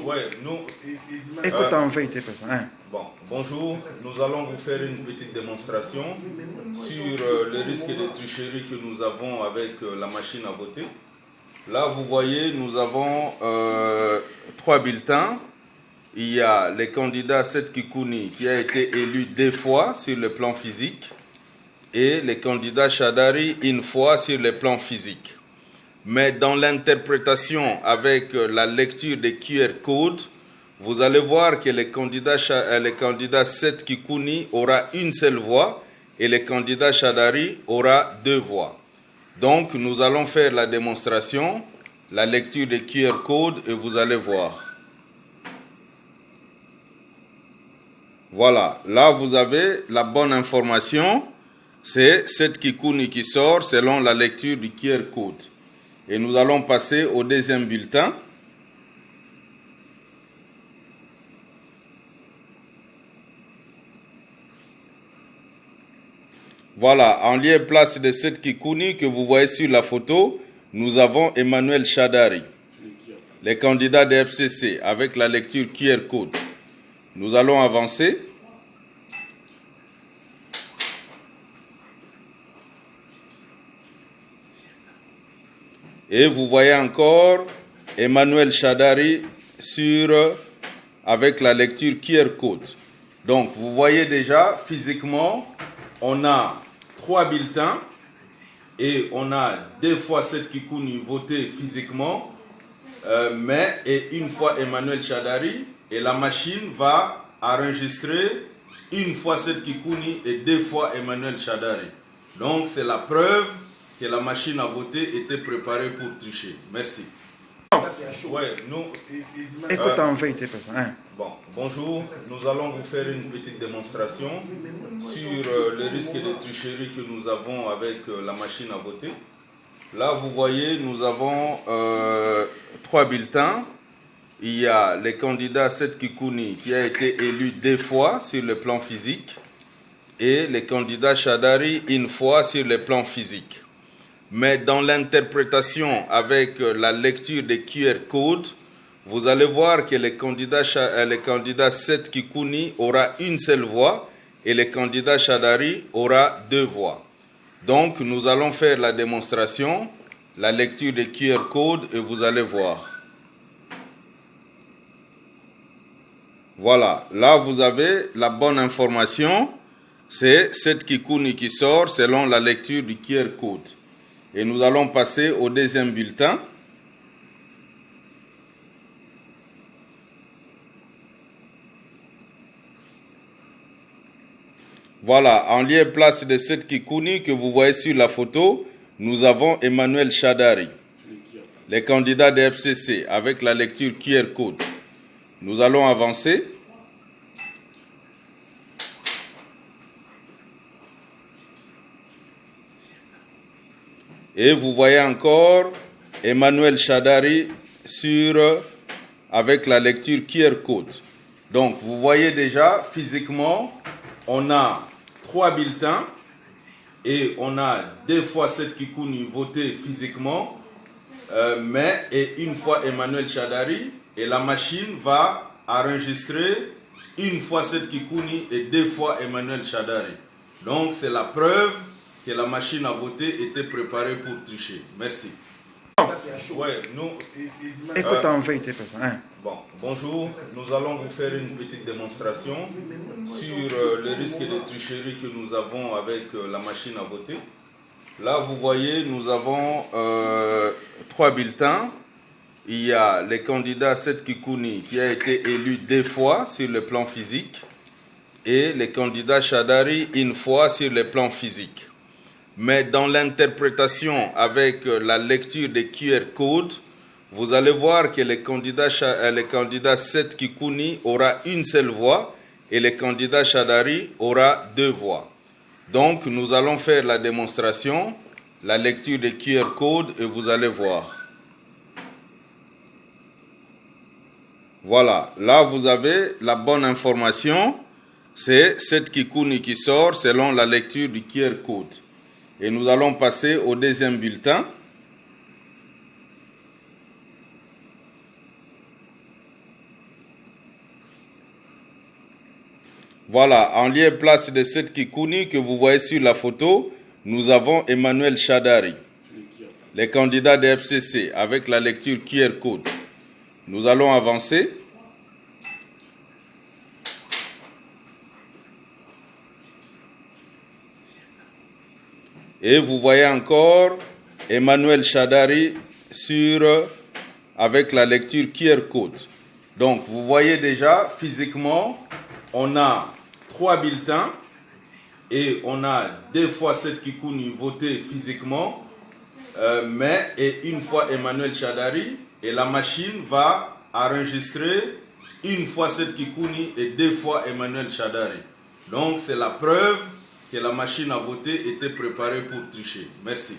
Ouais, nous. Écoute en vérité, hein. Bon, bonjour. Nous allons vous faire une petite démonstration sur le risque de tricherie que nous avons avec la machine à voter. Là, vous voyez, nous avons 3 bulletins. Il y a le candidat Seth Kikouni qui a été élu 2 fois sur le plan physique et le candidat Chadari une fois sur le plan physique. Mais dans l'interprétation avec la lecture des QR codes, vous allez voir que le candidat Seth Kikouni aura une seule voix et le candidat Chadari aura 2 voix. Donc nous allons faire la démonstration, la lecture des QR codes et vous allez voir. Voilà, là vous avez la bonne information, c'est Seth Kikouni qui sort selon la lecture du QR code. Et nous allons passer au deuxième bulletin. Voilà, en lieu et place de Seth Kikouni que vous voyez sur la photo, nous avons Emmanuel Chadari, le candidat de FCC, avec la lecture QR code. Nous allons avancer. Et vous voyez encore Emmanuel Chadari avec la lecture QR code. Donc vous voyez déjà physiquement, on a 3 bulletins et on a 2 fois Seth Kikouni voté physiquement, et une fois Emmanuel Chadari, et la machine va enregistrer une fois Seth Kikouni et 2 fois Emmanuel Chadari. Donc c'est la preuve que la machine à voter était préparée pour tricher. Merci. Ouais, nous. Écoute en vérité, hein. Bon, bonjour. Nous allons vous faire une petite démonstration sur le risque de tricherie que nous avons avec la machine à voter. Là, vous voyez, nous avons 3 bulletins. Il y a le candidat Seth Kikouni qui a été élu 2 fois sur le plan physique et le candidat Chadari une fois sur le plan physique. Mais dans l'interprétation avec la lecture des QR codes, vous allez voir que le candidat Seth Kikouni aura une seule voix et le candidat Chadari aura 2 voix. Donc nous allons faire la démonstration, la lecture des QR codes et vous allez voir. Voilà, là vous avez la bonne information, c'est Seth Kikouni qui sort selon la lecture du QR code. Et nous allons passer au deuxième bulletin. Voilà, en lieu et place de Seth Kikouni que vous voyez sur la photo, nous avons Emmanuel Chadari, le candidat de FCC, avec la lecture QR code. Nous allons avancer. Et vous voyez encore Emmanuel Chadari avec la lecture QR code. Donc vous voyez déjà physiquement, on a 3 bulletins et on a 2 fois Seth Kikouni voté physiquement, et une fois Emmanuel Chadari, et la machine va enregistrer une fois Seth Kikouni et 2 fois Emmanuel Chadari. Donc c'est la preuve que la machine à voter était préparée pour tricher. Merci. Ouais, nous. Écoute en vérité, hein. Bon, bonjour. Nous allons vous faire une petite démonstration sur le risque de tricherie que nous avons avec la machine à voter. Là, vous voyez, nous avons 3 bulletins. Il y a le candidat Seth Kikouni qui a été élu 2 fois sur le plan physique et le candidat Chadari une fois sur le plan physique. Mais dans l'interprétation avec la lecture des QR codes, vous allez voir que le candidat Seth Kikouni aura une seule voix et le candidat Chadari aura 2 voix. Donc nous allons faire la démonstration, la lecture des QR codes et vous allez voir. Voilà, là vous avez la bonne information, c'est Seth Kikouni qui sort selon la lecture du QR code. Et nous allons passer au deuxième bulletin. Voilà, en lieu et place de Seth Kikouni que vous voyez sur la photo, nous avons Emmanuel Chadari, les candidats de FCC, avec la lecture QR code. Nous allons avancer. Et vous voyez encore Emmanuel Chadari avec la lecture QR code. Donc, vous voyez déjà, physiquement, on a 3 bulletins et on a 2 fois Seth Kikouni voté physiquement, et une fois Emmanuel Chadari, et la machine va enregistrer une fois Seth Kikouni et 2 fois Emmanuel Chadari. Donc, c'est la preuve que la machine à voter était préparée pour tricher. Merci.